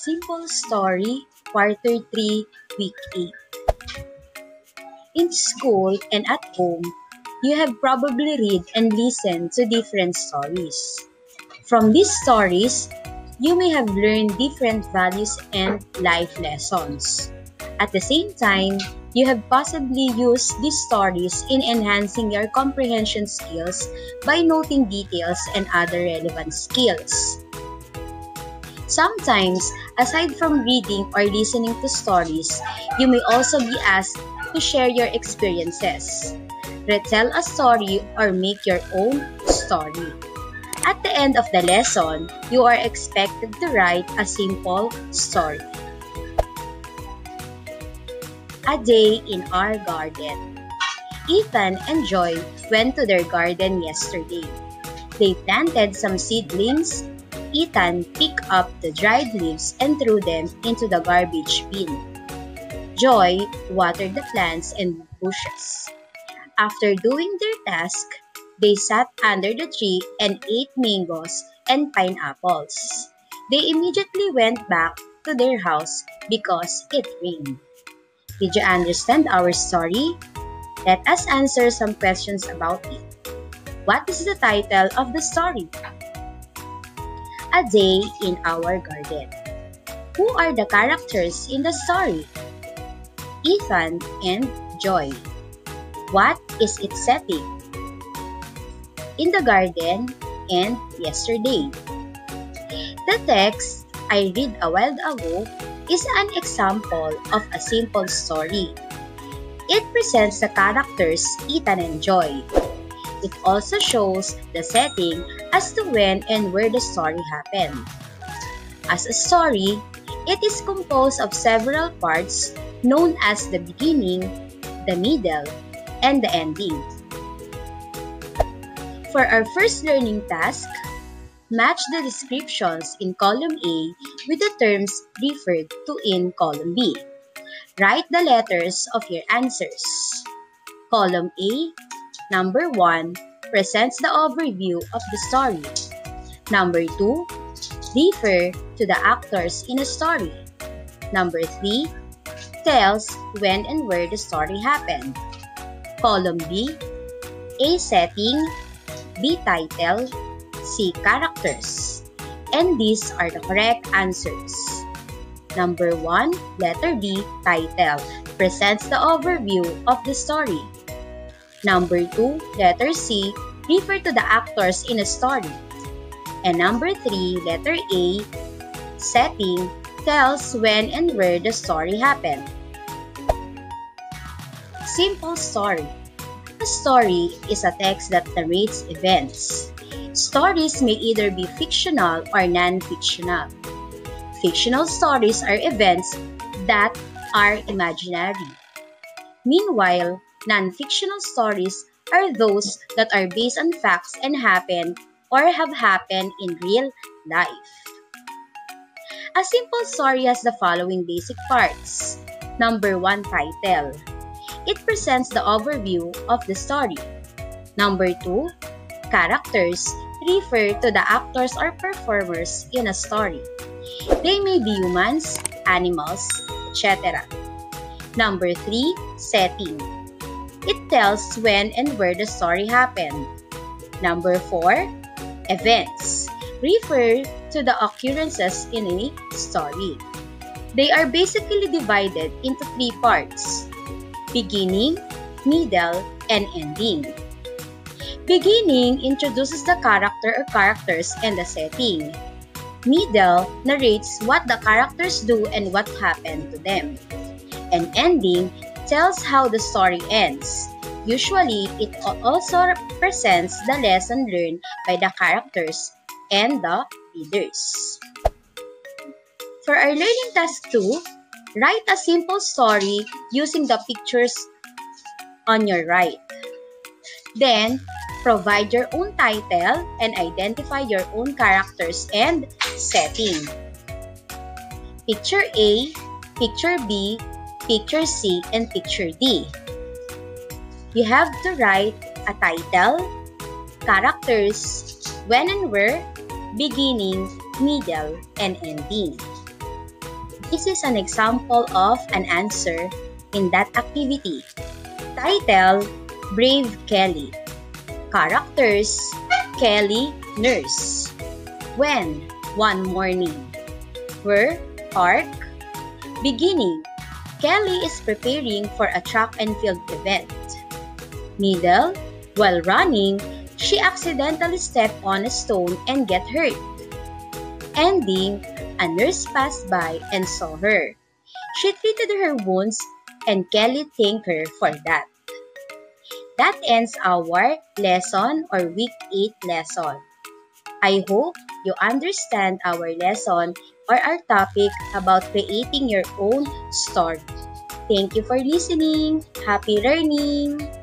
Simple Story, Quarter 3, Week 8. In school and at home, you have probably read and listened to different stories. From these stories, you may have learned different values and life lessons. At the same time, you have possibly used these stories in enhancing your comprehension skills by noting details and other relevant skills. Sometimes, aside from reading or listening to stories, you may also be asked to share your experiences, retell a story, or make your own story. At the end of the lesson, you are expected to write a simple story. A day in our garden. Ethan and Joy went to their garden yesterday. They planted some seedlings. Ethan picked up the dried leaves and threw them into the garbage bin. Joy watered the plants and bushes. After doing their task, they sat under the tree and ate mangoes and pineapples. They immediately went back to their house because it rained. Did you understand our story? Let us answer some questions about it. What is the title of the story? A Day in Our Garden. Who are the characters in the story? Ethan and Joy. What is its setting? In the garden and yesterday. The text I read a while ago is an example of a simple story. It presents the characters Ethan and Joy. It also shows the setting as to when and where the story happened. As a story, it is composed of several parts known as the beginning, the middle, and the ending. For our first learning task, match the descriptions in column A with the terms referred to in column B. Write the letters of your answers. Column A, number 1, presents the overview of the story. Number 2, refer to the actors in a story. Number 3, tells when and where the story happened. Column B, A setting, B title, C characters. And these are the correct answers. Number 1, letter B, title, presents the overview of the story. Number 2, letter C, refer to the actors in a story. And number 3, letter A, setting, tells when and where the story happened. Simple story. A story is a text that narrates events. Stories may either be fictional or non-fictional. Fictional stories are events that are imaginary. Meanwhile, non-fictional stories are those that are based on facts and happen or have happened in real life. A simple story has the following basic parts. Number 1, title. It presents the overview of the story. Number 2, characters refer to the actors or performers in a story. They may be humans, animals, etc. Number 3, setting. It tells when and where the story happened. Number 4, events. Refer to the occurrences in a story. They are basically divided into 3 parts: beginning, middle, and ending. Beginning introduces the character or characters and the setting. Middle narrates what the characters do and what happened to them. And ending tells how the story ends. Usually, it also presents the lesson learned by the characters and the readers. For our learning task 2, write a simple story using the pictures on your right. Then, provide your own title and identify your own characters and setting. Picture A, Picture B, Picture C, and Picture D. You have to write a title, characters, when and where, beginning, middle, and ending. This is an example of an answer in that activity. Title, Brave Kelly. Characters, Kelly, nurse. When, one morning. Where, park. Beginning, Kelly is preparing for a track and field event. Middle, while running, she accidentally stepped on a stone and get hurt. Ending, a nurse passed by and saw her. She treated her wounds and Kelly thanked her for that. That ends our lesson or week 8 lesson. I hope you understand our lesson or our topic about creating your own story. Thank you for listening. Happy learning!